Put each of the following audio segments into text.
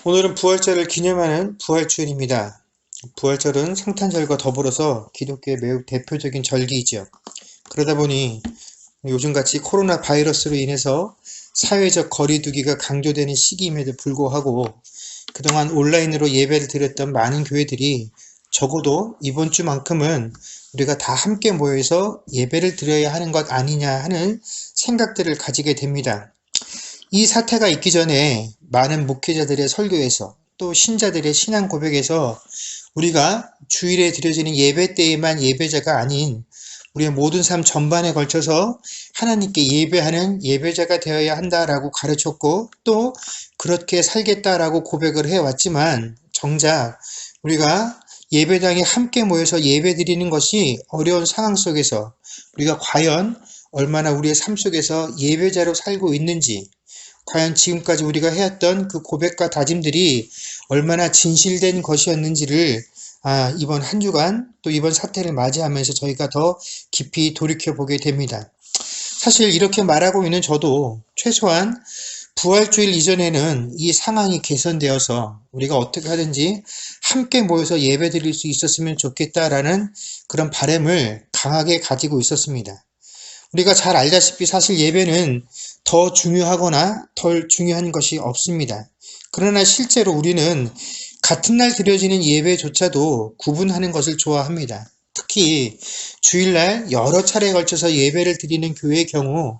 오늘은 부활절을 기념하는 부활주일입니다. 부활절은 성탄절과 더불어서 기독교의 매우 대표적인 절기이죠. 그러다 보니 요즘같이 코로나 바이러스로 인해서 사회적 거리두기가 강조되는 시기임에도 불구하고 그동안 온라인으로 예배를 드렸던 많은 교회들이 적어도 이번 주만큼은 우리가 다 함께 모여서 예배를 드려야 하는 것 아니냐 하는 생각들을 가지게 됩니다. 이 사태가 있기 전에 많은 목회자들의 설교에서 또 신자들의 신앙 고백에서 우리가 주일에 드려지는 예배 때에만 예배자가 아닌 우리의 모든 삶 전반에 걸쳐서 하나님께 예배하는 예배자가 되어야 한다라고 가르쳤고 또 그렇게 살겠다라고 고백을 해왔지만 정작 우리가 예배당에 함께 모여서 예배 드리는 것이 어려운 상황 속에서 우리가 과연 얼마나 우리의 삶 속에서 예배자로 살고 있는지, 과연 지금까지 우리가 해왔던 그 고백과 다짐들이 얼마나 진실된 것이었는지를 이번 한 주간 또 이번 사태를 맞이하면서 저희가 더 깊이 돌이켜보게 됩니다. 사실 이렇게 말하고 있는 저도 최소한 부활주일 이전에는 이 상황이 개선되어서 우리가 어떻게 하든지 함께 모여서 예배 드릴 수 있었으면 좋겠다라는 그런 바람을 강하게 가지고 있었습니다. 우리가 잘 알다시피 사실 예배는 더 중요하거나 덜 중요한 것이 없습니다. 그러나 실제로 우리는 같은 날 드려지는 예배조차도 구분하는 것을 좋아합니다. 특히 주일날 여러 차례에 걸쳐서 예배를 드리는 교회의 경우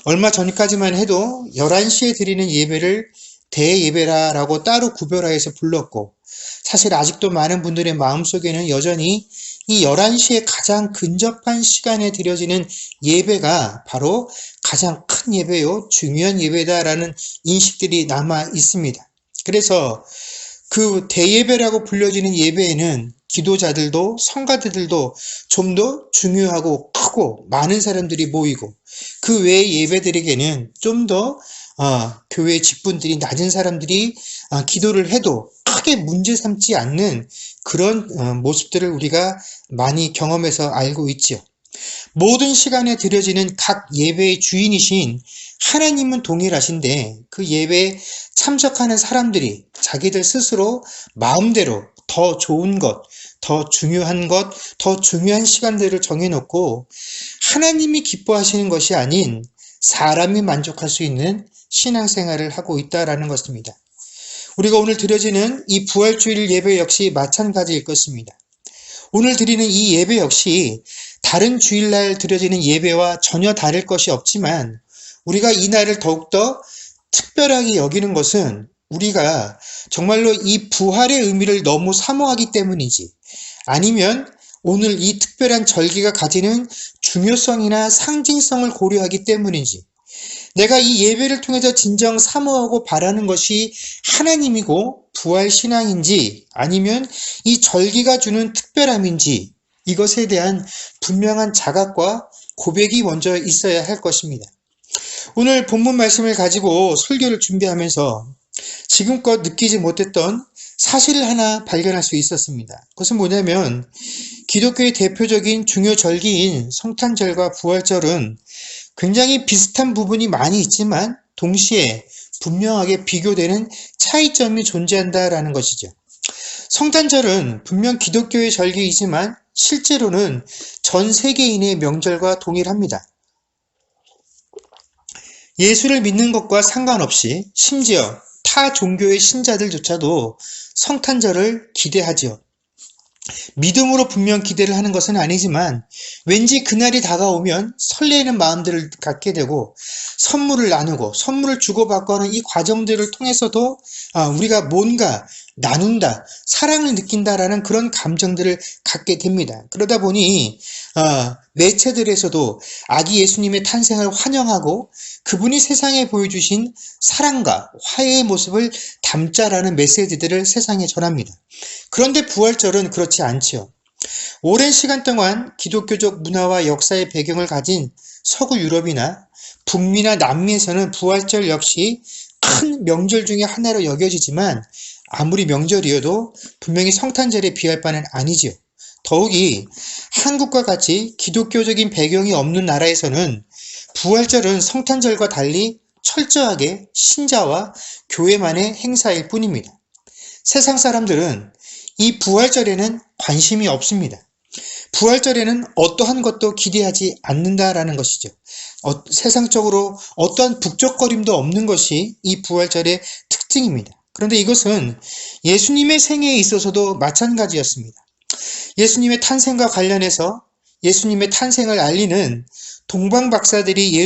얼마 전까지만 해도 11시에 드리는 예배를 대예배라고 따로 구별하여서 불렀고 사실 아직도 많은 분들의 마음속에는 여전히 이 11시에 가장 근접한 시간에 드려지는 예배가 바로 가장 큰 예배요, 중요한 예배다라는 인식들이 남아 있습니다. 그래서 그 대예배라고 불려지는 예배에는 기도자들도 성가대들도 좀 더 중요하고 크고 많은 사람들이 모이고 그 외의 예배들에게는 좀 더 교회 직분들이 낮은 사람들이 기도를 해도 크게 문제 삼지 않는 그런 모습들을 우리가 많이 경험해서 알고 있죠. 모든 시간에 드려지는 각 예배의 주인이신 하나님은 동일하신데 그 예배에 참석하는 사람들이 자기들 스스로 마음대로 더 좋은 것, 더 중요한 것, 더 중요한 시간들을 정해놓고 하나님이 기뻐하시는 것이 아닌 사람이 만족할 수 있는 신앙생활을 하고 있다라는 것입니다. 우리가 오늘 드려지는 이 부활주일 예배 역시 마찬가지일 것입니다. 오늘 드리는 이 예배 역시 다른 주일날 드려지는 예배와 전혀 다를 것이 없지만 우리가 이 날을 더욱더 특별하게 여기는 것은 우리가 정말로 이 부활의 의미를 너무 사모하기 때문이지 아니면 오늘 이 특별한 절기가 가지는 중요성이나 상징성을 고려하기 때문인지 내가 이 예배를 통해서 진정 사모하고 바라는 것이 하나님이고 부활신앙인지 아니면 이 절기가 주는 특별함인지 이것에 대한 분명한 자각과 고백이 먼저 있어야 할 것입니다. 오늘 본문 말씀을 가지고 설교를 준비하면서 지금껏 느끼지 못했던 사실을 하나 발견할 수 있었습니다. 그것은 뭐냐면 기독교의 대표적인 중요 절기인 성탄절과 부활절은 굉장히 비슷한 부분이 많이 있지만 동시에 분명하게 비교되는 차이점이 존재한다라는 것이죠. 성탄절은 분명 기독교의 절기이지만 실제로는 전 세계인의 명절과 동일합니다. 예수를 믿는 것과 상관없이 심지어 타 종교의 신자들조차도 성탄절을 기대하지요. 믿음으로 분명 기대를 하는 것은 아니지만 왠지 그날이 다가오면 설레는 마음들을 갖게 되고 선물을 나누고 선물을 주고받고 하는 이 과정들을 통해서도 우리가 뭔가 나눈다, 사랑을 느낀다라는 그런 감정들을 갖게 됩니다. 그러다 보니 매체들에서도 아기 예수님의 탄생을 환영하고 그분이 세상에 보여주신 사랑과 화해의 모습을 담자라는 메시지들을 세상에 전합니다. 그런데 부활절은 그렇지 않지요. 오랜 시간 동안 기독교적 문화와 역사의 배경을 가진 서구 유럽이나 북미나 남미에서는 부활절 역시 큰 명절 중에 하나로 여겨지지만 아무리 명절이어도 분명히 성탄절에 비할 바는 아니지요. 더욱이 한국과 같이 기독교적인 배경이 없는 나라에서는 부활절은 성탄절과 달리 철저하게 신자와 교회만의 행사일 뿐입니다. 세상 사람들은 이 부활절에는 관심이 없습니다. 부활절에는 어떠한 것도 기대하지 않는다라는 것이죠. 세상적으로 어떠한 북적거림도 없는 것이 이 부활절의 특징입니다. 그런데 이것은 예수님의 생애에 있어서도 마찬가지였습니다. 예수님의 탄생과 관련해서 예수님의 탄생을 알리는 동방박사들이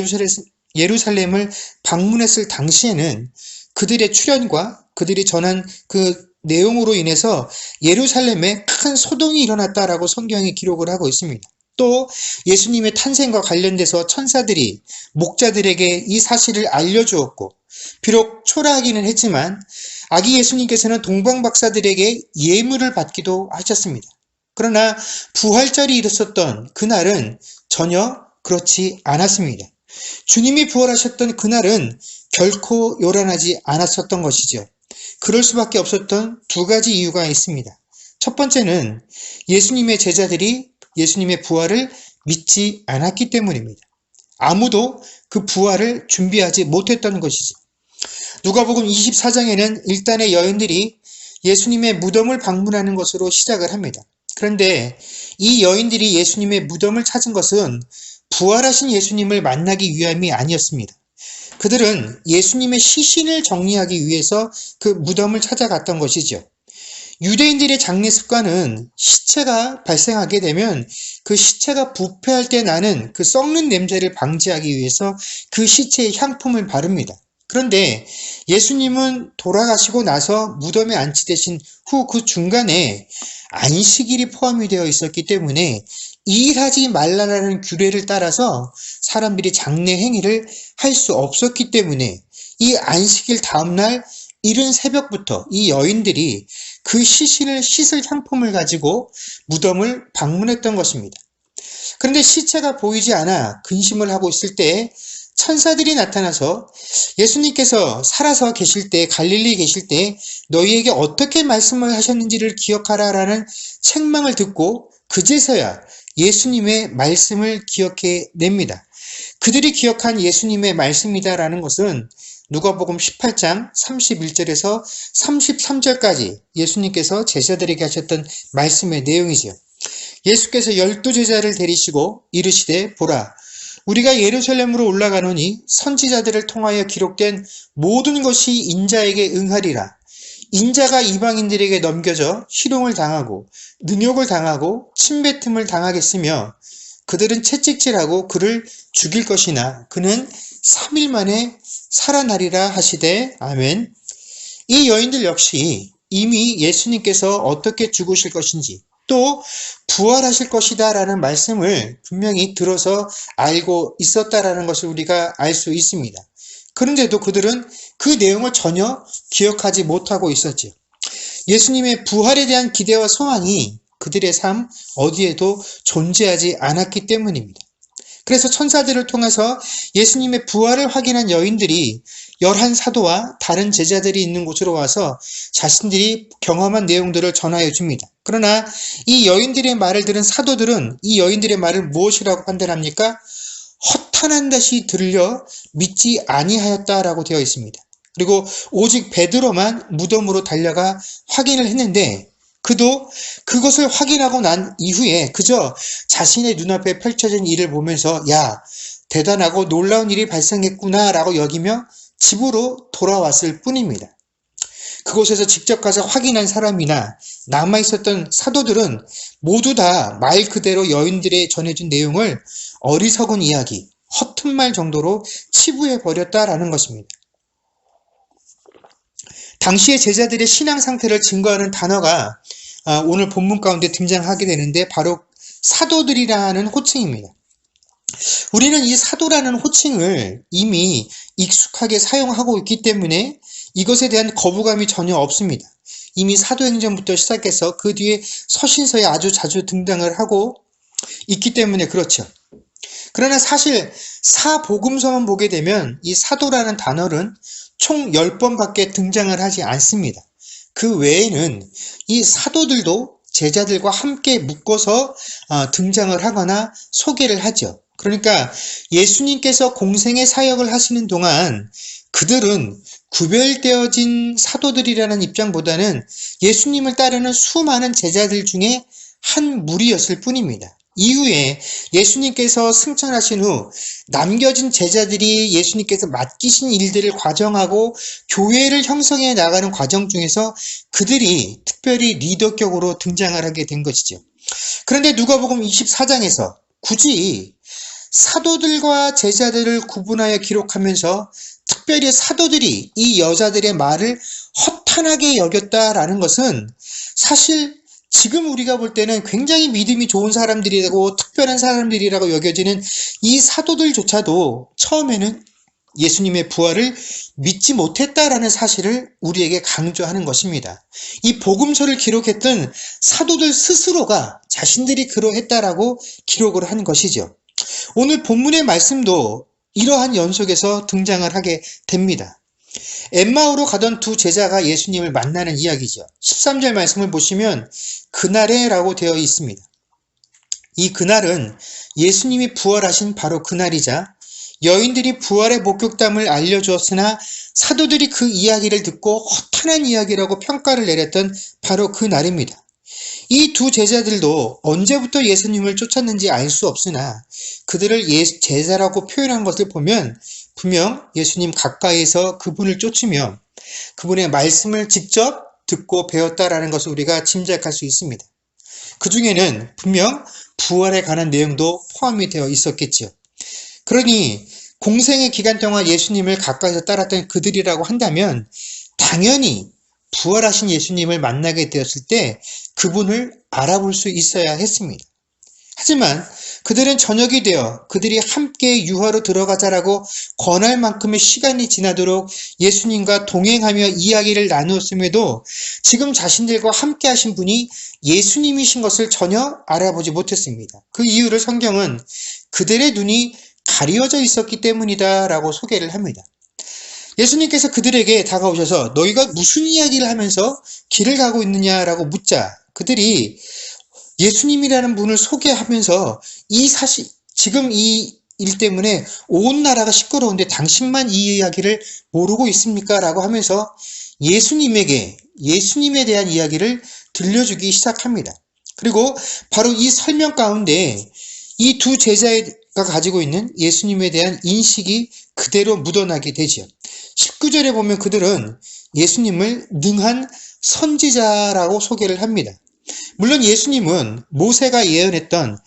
예루살렘을 방문했을 당시에는 그들의 출현과 그들이 전한 그 내용으로 인해서 예루살렘에 큰 소동이 일어났다라고 성경이 기록을 하고 있습니다. 또 예수님의 탄생과 관련돼서 천사들이 목자들에게 이 사실을 알려주었고, 비록 초라하기는 했지만 아기 예수님께서는 동방박사들에게 예물을 받기도 하셨습니다. 그러나 부활절이 있었던 그날은 전혀 그렇지 않았습니다. 주님이 부활하셨던 그날은 결코 요란하지 않았었던 것이죠. 그럴 수밖에 없었던 두 가지 이유가 있습니다. 첫 번째는 예수님의 제자들이 예수님의 부활을 믿지 않았기 때문입니다. 아무도 그 부활을 준비하지 못했던 것이지. 누가복음 24장에는 일단의 여인들이 예수님의 무덤을 방문하는 것으로 시작을 합니다. 그런데 이 여인들이 예수님의 무덤을 찾은 것은 부활하신 예수님을 만나기 위함이 아니었습니다. 그들은 예수님의 시신을 정리하기 위해서 그 무덤을 찾아갔던 것이죠. 유대인들의 장례 습관은 시체가 발생하게 되면 그 시체가 부패할 때 나는 그 썩는 냄새를 방지하기 위해서 그 시체에 향품을 바릅니다. 그런데 예수님은 돌아가시고 나서 무덤에 안치되신 후 그 중간에 안식일이 포함이 되어 있었기 때문에 일하지 말라라는 규례를 따라서 사람들이 장례 행위를 할 수 없었기 때문에 이 안식일 다음날 이른 새벽부터 이 여인들이 그 시신을 씻을 향품을 가지고 무덤을 방문했던 것입니다. 그런데 시체가 보이지 않아 근심을 하고 있을 때 천사들이 나타나서 예수님께서 살아서 계실 때, 갈릴리에 계실 때 너희에게 어떻게 말씀을 하셨는지를 기억하라 라는 책망을 듣고 그제서야 예수님의 말씀을 기억해 냅니다. 그들이 기억한 예수님의 말씀이다라는 것은 누가복음 18장 31절에서 33절까지 예수님께서 제자들에게 하셨던 말씀의 내용이지요. 예수께서 12제자를 데리시고 이르시되 보라, 우리가 예루살렘으로 올라가노니 선지자들을 통하여 기록된 모든 것이 인자에게 응하리라. 인자가 이방인들에게 넘겨져 희롱을 당하고 능욕을 당하고 침뱉음을 당하겠으며 그들은 채찍질하고 그를 죽일 것이나 그는 3일 만에 살아나리라 하시되 아멘. 이 여인들 역시 이미 예수님께서 어떻게 죽으실 것인지 또 부활하실 것이다 라는 말씀을 분명히 들어서 알고 있었다라는 것을 우리가 알 수 있습니다. 그런데도 그들은 그 내용을 전혀 기억하지 못하고 있었죠. 예수님의 부활에 대한 기대와 소망이 그들의 삶 어디에도 존재하지 않았기 때문입니다. 그래서 천사들을 통해서 예수님의 부활을 확인한 여인들이 11사도와 다른 제자들이 있는 곳으로 와서 자신들이 경험한 내용들을 전하여 줍니다. 그러나 이 여인들의 말을 들은 사도들은 이 여인들의 말을 무엇이라고 판단합니까? 허탄한 듯이 들려 믿지 아니하였다라고 되어 있습니다. 그리고 오직 베드로만 무덤으로 달려가 확인을 했는데 그도 그것을 확인하고 난 이후에 그저 자신의 눈앞에 펼쳐진 일을 보면서 야, 대단하고 놀라운 일이 발생했구나 라고 여기며 집으로 돌아왔을 뿐입니다. 그곳에서 직접 가서 확인한 사람이나 남아있었던 사도들은 모두 다 말 그대로 여인들의 전해준 내용을 어리석은 이야기, 허튼 말 정도로 치부해버렸다라는 것입니다. 당시의 제자들의 신앙 상태를 증거하는 단어가 오늘 본문 가운데 등장하게 되는데 바로 사도들이라는 호칭입니다. 우리는 이 사도라는 호칭을 이미 익숙하게 사용하고 있기 때문에 이것에 대한 거부감이 전혀 없습니다. 이미 사도행전부터 시작해서 그 뒤에 서신서에 아주 자주 등장을 하고 있기 때문에 그렇죠. 그러나 사실 사복음서만 보게 되면 이 사도라는 단어는 총 10번밖에 등장을 하지 않습니다. 그 외에는 이 사도들도 제자들과 함께 묶어서 등장을 하거나 소개를 하죠. 그러니까 예수님께서 공생의 사역을 하시는 동안 그들은 구별되어진 사도들이라는 입장보다는 예수님을 따르는 수많은 제자들 중에 한 무리였을 뿐입니다. 이후에 예수님께서 승천하신 후 남겨진 제자들이 예수님께서 맡기신 일들을 과정하고 교회를 형성해 나가는 과정 중에서 그들이 특별히 리더격으로 등장을 하게 된 것이죠. 그런데 누가복음 24장에서 굳이 사도들과 제자들을 구분하여 기록하면서 특별히 사도들이 이 여자들의 말을 허탄하게 여겼다라는 것은 사실 지금 우리가 볼 때는 굉장히 믿음이 좋은 사람들이라고 특별한 사람들이라고 여겨지는 이 사도들조차도 처음에는 예수님의 부활을 믿지 못했다라는 사실을 우리에게 강조하는 것입니다. 이 복음서를 기록했던 사도들 스스로가 자신들이 그러했다라고 기록을 한 것이죠. 오늘 본문의 말씀도 이러한 연속에서 등장을 하게 됩니다. 엠마오로 가던 두 제자가 예수님을 만나는 이야기죠. 13절 말씀을 보시면 그날에 라고 되어 있습니다. 이 그날은 예수님이 부활하신 바로 그날이자 여인들이 부활의 목격담을 알려주었으나 사도들이 그 이야기를 듣고 허탄한 이야기라고 평가를 내렸던 바로 그 날입니다. 이 두 제자들도 언제부터 예수님을 쫓았는지 알 수 없으나 그들을 제자라고 표현한 것을 보면 분명 예수님 가까이에서 그분을 쫓으며 그분의 말씀을 직접 듣고 배웠다라는 것을 우리가 짐작할 수 있습니다. 그 중에는 분명 부활에 관한 내용도 포함이 되어 있었겠지요. 그러니 공생의 기간 동안 예수님을 가까이서 따랐던 그들이라고 한다면 당연히 부활하신 예수님을 만나게 되었을 때 그분을 알아볼 수 있어야 했습니다. 하지만 그들은 저녁이 되어 그들이 함께 유하로 들어가자라고 권할 만큼의 시간이 지나도록 예수님과 동행하며 이야기를 나누었음에도 지금 자신들과 함께 하신 분이 예수님이신 것을 전혀 알아보지 못했습니다. 그 이유를 성경은 그들의 눈이 가려져 있었기 때문이다 라고 소개를 합니다. 예수님께서 그들에게 다가오셔서 너희가 무슨 이야기를 하면서 길을 가고 있느냐라고 묻자 그들이 예수님이라는 분을 소개하면서 이 사실 지금 이 일 때문에 온 나라가 시끄러운데 당신만 이 이야기를 모르고 있습니까? 라고 하면서 예수님에 대한 이야기를 들려주기 시작합니다. 그리고 바로 이 설명 가운데 이 두 제자가 가지고 있는 예수님에 대한 인식이 그대로 묻어나게 되죠. 19절에 보면 그들은 예수님을 능한 선지자라고 소개를 합니다. 물론 예수님은 모세가 예언했던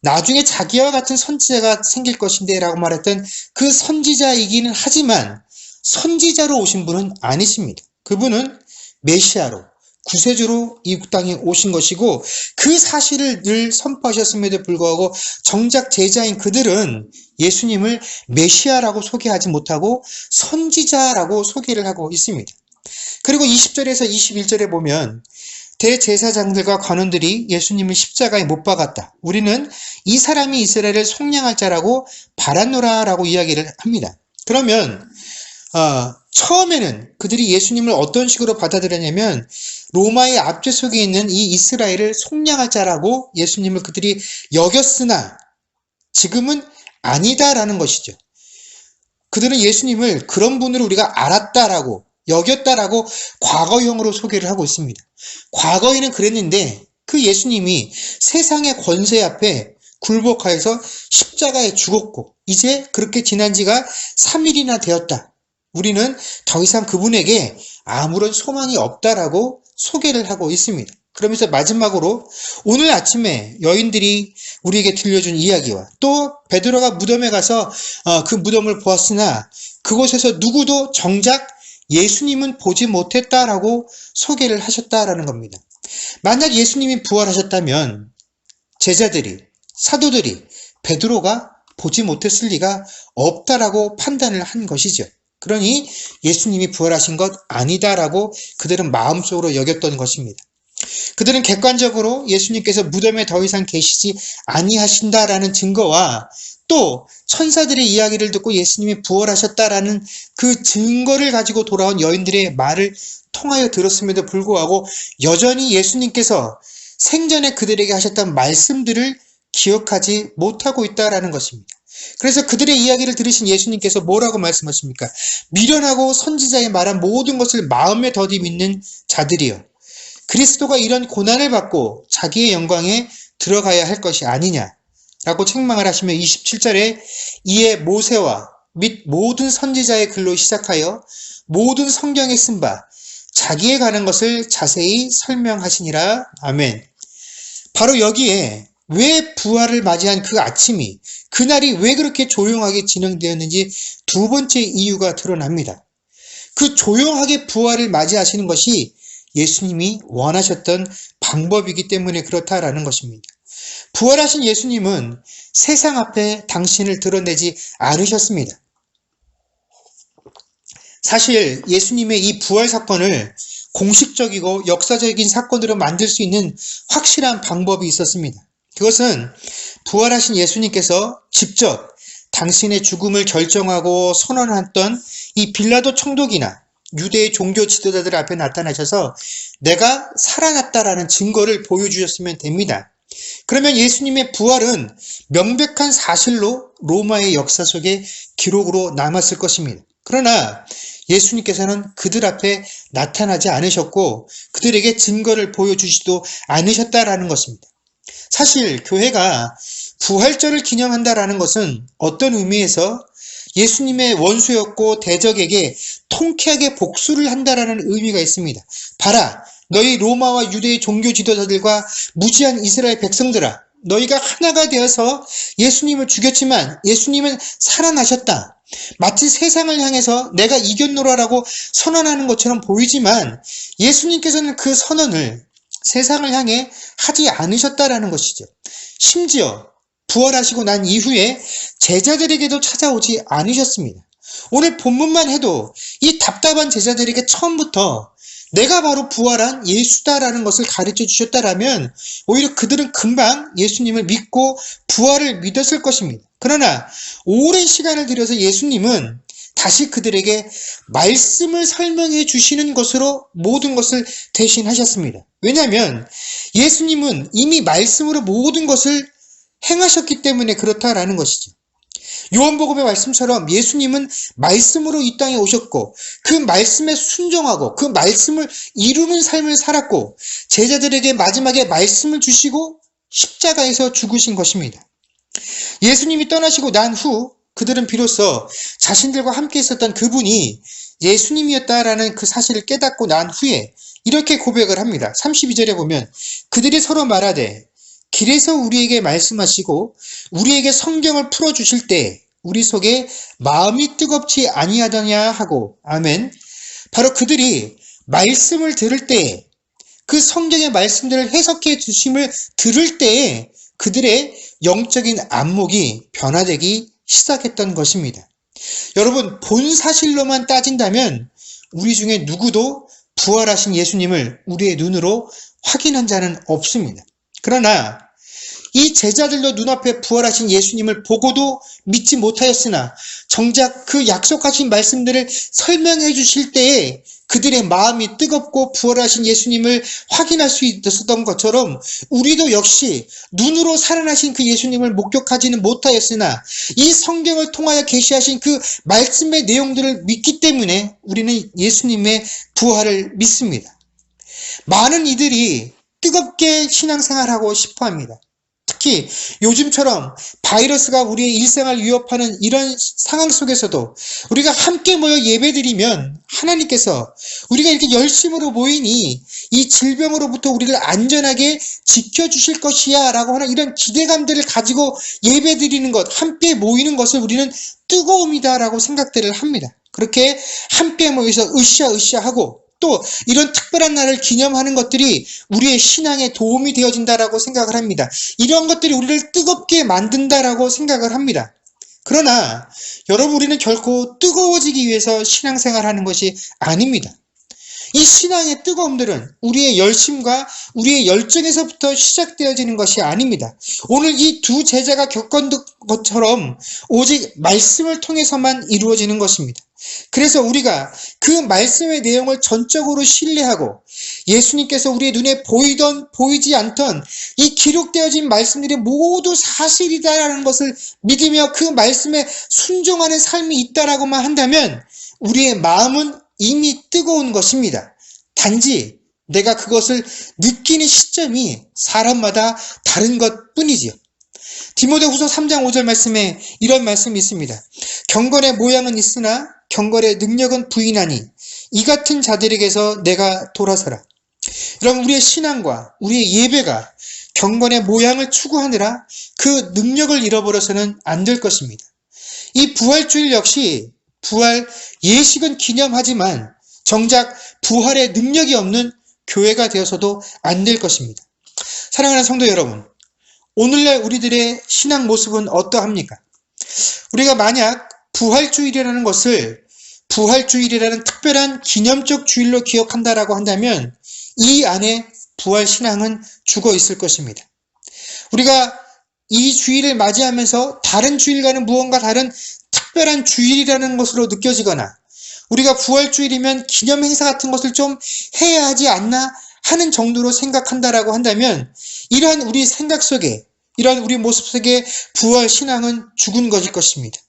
나중에 자기와 같은 선지자가 생길 것인데 라고 말했던 그 선지자이기는 하지만 선지자로 오신 분은 아니십니다. 그분은 메시아로 구세주로 이 땅에 오신 것이고 그 사실을 늘 선포하셨음에도 불구하고 정작 제자인 그들은 예수님을 메시아라고 소개하지 못하고 선지자라고 소개를 하고 있습니다. 그리고 20절에서 21절에 보면 대제사장들과 관원들이 예수님을 십자가에 못 박았다. 우리는 이 사람이 이스라엘을 속량할 자라고 바라노라라고 이야기를 합니다. 그러면 처음에는 그들이 예수님을 어떤 식으로 받아들였냐면 로마의 압제 속에 있는 이 이스라엘을 속량할 자라고 예수님을 그들이 여겼으나 지금은 아니다라는 것이죠. 그들은 예수님을 그런 분으로 우리가 알았다라고 여겼다라고 과거형으로 소개를 하고 있습니다. 과거에는 그랬는데 그 예수님이 세상의 권세 앞에 굴복하여서 십자가에 죽었고 이제 그렇게 지난 지가 3일이나 되었다. 우리는 더 이상 그분에게 아무런 소망이 없다라고 소개를 하고 있습니다. 그러면서 마지막으로 오늘 아침에 여인들이 우리에게 들려준 이야기와 또 베드로가 무덤에 가서 그 무덤을 보았으나 그곳에서 누구도 정작 예수님은 보지 못했다라고 소개를 하셨다라는 겁니다. 만약 예수님이 부활하셨다면 제자들이, 사도들이 베드로가 보지 못했을 리가 없다라고 판단을 한 것이죠. 그러니 예수님이 부활하신 것 아니다라고 그들은 마음속으로 여겼던 것입니다. 그들은 객관적으로 예수님께서 무덤에 더 이상 계시지 아니하신다라는 증거와 또 천사들의 이야기를 듣고 예수님이 부활하셨다라는 그 증거를 가지고 돌아온 여인들의 말을 통하여 들었음에도 불구하고 여전히 예수님께서 생전에 그들에게 하셨던 말씀들을 기억하지 못하고 있다라는 것입니다. 그래서 그들의 이야기를 들으신 예수님께서 뭐라고 말씀하십니까? 미련하고 선지자의 말한 모든 것을 마음에 더디 믿는 자들이요. 그리스도가 이런 고난을 받고 자기의 영광에 들어가야 할 것이 아니냐라고 책망을 하시며 27절에 이에 모세와 및 모든 선지자의 글로 시작하여 모든 성경에 쓴 바 자기에 관한 것을 자세히 설명하시니라. 아멘. 바로 여기에 왜 부활을 맞이한 그 아침이, 그날이 왜 그렇게 조용하게 진행되었는지 두 번째 이유가 드러납니다. 그 조용하게 부활을 맞이하시는 것이 예수님이 원하셨던 방법이기 때문에 그렇다라는 것입니다. 부활하신 예수님은 세상 앞에 당신을 드러내지 않으셨습니다. 사실 예수님의 이 부활 사건을 공식적이고 역사적인 사건으로 만들 수 있는 확실한 방법이 있었습니다. 그것은 부활하신 예수님께서 직접 당신의 죽음을 결정하고 선언했던 이 빌라도 총독이나 유대의 종교 지도자들 앞에 나타나셔서 내가 살아났다라는 증거를 보여주셨으면 됩니다. 그러면 예수님의 부활은 명백한 사실로 로마의 역사 속에 기록으로 남았을 것입니다. 그러나 예수님께서는 그들 앞에 나타나지 않으셨고 그들에게 증거를 보여주지도 않으셨다라는 것입니다. 사실 교회가 부활절을 기념한다라는 것은 어떤 의미에서 예수님의 원수였고 대적에게 통쾌하게 복수를 한다라는 의미가 있습니다. 봐라, 너희 로마와 유대의 종교 지도자들과 무지한 이스라엘 백성들아, 너희가 하나가 되어서 예수님을 죽였지만 예수님은 살아나셨다. 마치 세상을 향해서 내가 이겼노라라고 선언하는 것처럼 보이지만 예수님께서는 그 선언을 세상을 향해 하지 않으셨다라는 것이죠. 심지어 부활하시고 난 이후에 제자들에게도 찾아오지 않으셨습니다. 오늘 본문만 해도 이 답답한 제자들에게 처음부터 내가 바로 부활한 예수다라는 것을 가르쳐 주셨다라면 오히려 그들은 금방 예수님을 믿고 부활을 믿었을 것입니다. 그러나 오랜 시간을 들여서 예수님은 다시 그들에게 말씀을 설명해 주시는 것으로 모든 것을 대신하셨습니다. 왜냐하면 예수님은 이미 말씀으로 모든 것을 행하셨기 때문에 그렇다라는 것이죠. 요한복음의 말씀처럼 예수님은 말씀으로 이 땅에 오셨고 그 말씀에 순종하고 그 말씀을 이루는 삶을 살았고 제자들에게 마지막에 말씀을 주시고 십자가에서 죽으신 것입니다. 예수님이 떠나시고 난 후 그들은 비로소 자신들과 함께 있었던 그분이 예수님이었다라는 그 사실을 깨닫고 난 후에 이렇게 고백을 합니다. 32절에 보면 그들이 서로 말하되 길에서 우리에게 말씀하시고 우리에게 성경을 풀어주실 때 우리 속에 마음이 뜨겁지 아니하더냐 하고. 아멘. 바로 그들이 말씀을 들을 때 그 성경의 말씀들을 해석해 주심을 들을 때에 그들의 영적인 안목이 변화되기 시작했던 것입니다. 여러분, 본 사실로만 따진다면 우리 중에 누구도 부활하신 예수님을 우리의 눈으로 확인한 자는 없습니다. 그러나 이 제자들도 눈앞에 부활하신 예수님을 보고도 믿지 못하였으나 정작 그 약속하신 말씀들을 설명해 주실 때에 그들의 마음이 뜨겁고 부활하신 예수님을 확인할 수 있었던 것처럼 우리도 역시 눈으로 살아나신 그 예수님을 목격하지는 못하였으나 이 성경을 통하여 계시하신 그 말씀의 내용들을 믿기 때문에 우리는 예수님의 부활을 믿습니다. 많은 이들이 뜨겁게 신앙생활하고 싶어 합니다. 특히 요즘처럼 바이러스가 우리의 일생을 위협하는 이런 상황 속에서도 우리가 함께 모여 예배드리면 하나님께서 우리가 이렇게 열심으로 모이니 이 질병으로부터 우리를 안전하게 지켜주실 것이야 라고 하는 이런 기대감들을 가지고 예배드리는 것, 함께 모이는 것을 우리는 뜨거움이다 라고 생각들을 합니다. 그렇게 함께 모여서 으쌰으쌰 하고 또 이런 특별한 날을 기념하는 것들이 우리의 신앙에 도움이 되어진다라고 생각을 합니다. 이런 것들이 우리를 뜨겁게 만든다라고 생각을 합니다. 그러나 여러분, 우리는 결코 뜨거워지기 위해서 신앙생활하는 것이 아닙니다. 이 신앙의 뜨거움들은 우리의 열심과 우리의 열정에서부터 시작되어지는 것이 아닙니다. 오늘 이 두 제자가 겪은 것처럼 오직 말씀을 통해서만 이루어지는 것입니다. 그래서 우리가 그 말씀의 내용을 전적으로 신뢰하고 예수님께서 우리의 눈에 보이던 보이지 않던 이 기록되어진 말씀들이 모두 사실이다라는 것을 믿으며 그 말씀에 순종하는 삶이 있다라고만 한다면 우리의 마음은 이미 뜨거운 것입니다. 단지 내가 그것을 느끼는 시점이 사람마다 다른 것 뿐이지요. 디모데후서 3장 5절 말씀에 이런 말씀이 있습니다. 경건의 모양은 있으나 경건의 능력은 부인하니 이 같은 자들에게서 내가 돌아서라. 여러분, 우리의 신앙과 우리의 예배가 경건의 모양을 추구하느라 그 능력을 잃어버려서는 안 될 것입니다. 이 부활주일 역시 부활 예식은 기념하지만 정작 부활의 능력이 없는 교회가 되어서도 안 될 것입니다. 사랑하는 성도 여러분, 오늘날 우리들의 신앙 모습은 어떠합니까? 우리가 만약 부활주일이라는 것을 부활주일이라는 특별한 기념적 주일로 기억한다라고 한다면 이 안에 부활신앙은 죽어 있을 것입니다. 우리가 이 주일을 맞이하면서 다른 주일과는 무언가 다른 특별한 주일이라는 것으로 느껴지거나 우리가 부활주일이면 기념행사 같은 것을 좀 해야 하지 않나 하는 정도로 생각한다라고 한다면 이러한 우리 생각 속에, 이러한 우리 모습 속에 부활신앙은 죽은 것일 것입니다.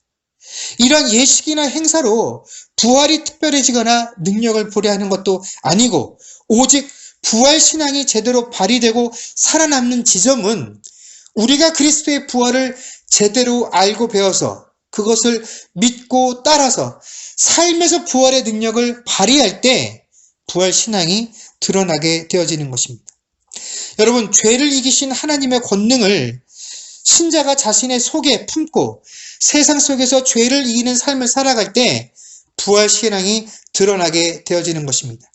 이러한 예식이나 행사로 부활이 특별해지거나 능력을 보려하는 것도 아니고 오직 부활신앙이 제대로 발휘되고 살아남는 지점은 우리가 그리스도의 부활을 제대로 알고 배워서 그것을 믿고 따라서 삶에서 부활의 능력을 발휘할 때 부활신앙이 드러나게 되어지는 것입니다. 여러분, 죄를 이기신 하나님의 권능을 신자가 자신의 속에 품고 세상 속에서 죄를 이기는 삶을 살아갈 때 부활신앙이 드러나게 되어지는 것입니다.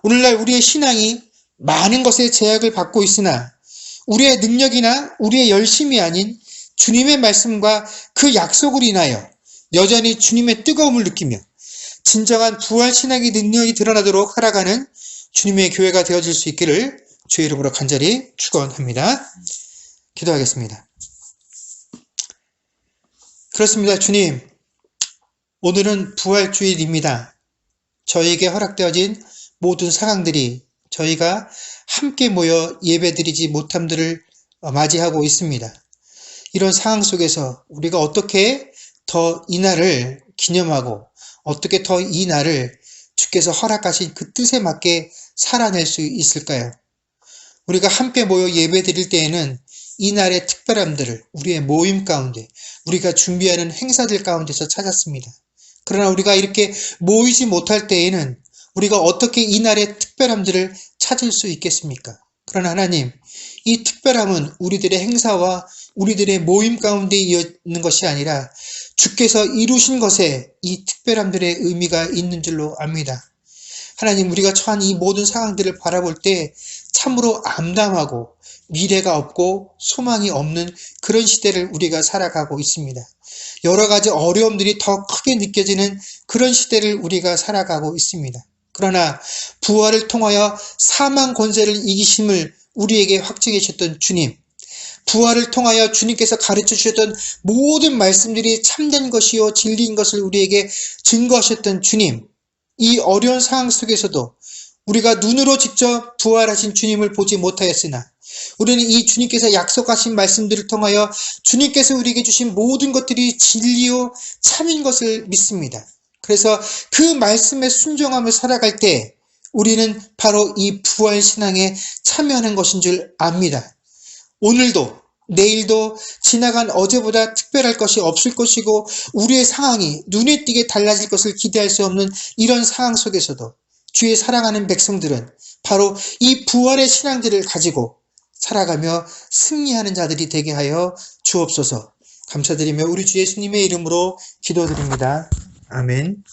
오늘날 우리의 신앙이 많은 것에 제약을 받고 있으나 우리의 능력이나 우리의 열심이 아닌 주님의 말씀과 그 약속을 인하여 여전히 주님의 뜨거움을 느끼며 진정한 부활신앙의 능력이 드러나도록 살아가는 주님의 교회가 되어질 수 있기를 주의 이름으로 간절히 축원합니다. 기도하겠습니다. 그렇습니다. 주님, 오늘은 부활주일입니다. 저희에게 허락되어진 모든 상황들이 저희가 함께 모여 예배드리지 못함들을 맞이하고 있습니다. 이런 상황 속에서 우리가 어떻게 더 이 날을 기념하고 어떻게 더 이 날을 주께서 허락하신 그 뜻에 맞게 살아낼 수 있을까요? 우리가 함께 모여 예배드릴 때에는 이 날의 특별함들을 우리의 모임 가운데 우리가 준비하는 행사들 가운데서 찾았습니다. 그러나 우리가 이렇게 모이지 못할 때에는 우리가 어떻게 이 날의 특별함들을 찾을 수 있겠습니까? 그러나 하나님, 이 특별함은 우리들의 행사와 우리들의 모임 가운데 있는 것이 아니라 주께서 이루신 것에 이 특별함들의 의미가 있는 줄로 압니다. 하나님, 우리가 처한 이 모든 상황들을 바라볼 때 참으로 암담하고 미래가 없고 소망이 없는 그런 시대를 우리가 살아가고 있습니다. 여러 가지 어려움들이 더 크게 느껴지는 그런 시대를 우리가 살아가고 있습니다. 그러나 부활을 통하여 사망 권세를 이기심을 우리에게 확증해 주셨던 주님, 부활을 통하여 주님께서 가르쳐 주셨던 모든 말씀들이 참된 것이요 진리인 것을 우리에게 증거하셨던 주님, 이 어려운 상황 속에서도 우리가 눈으로 직접 부활하신 주님을 보지 못하였으나 우리는 이 주님께서 약속하신 말씀들을 통하여 주님께서 우리에게 주신 모든 것들이 진리요 참인 것을 믿습니다. 그래서 그 말씀에 순종하며 살아갈 때 우리는 바로 이 부활신앙에 참여하는 것인 줄 압니다. 오늘도 내일도 지나간 어제보다 특별할 것이 없을 것이고 우리의 상황이 눈에 띄게 달라질 것을 기대할 수 없는 이런 상황 속에서도 주의 사랑하는 백성들은 바로 이 부활의 신앙들을 가지고 살아가며 승리하는 자들이 되게 하여 주옵소서. 감사드리며 우리 주 예수님의 이름으로 기도드립니다. 아멘.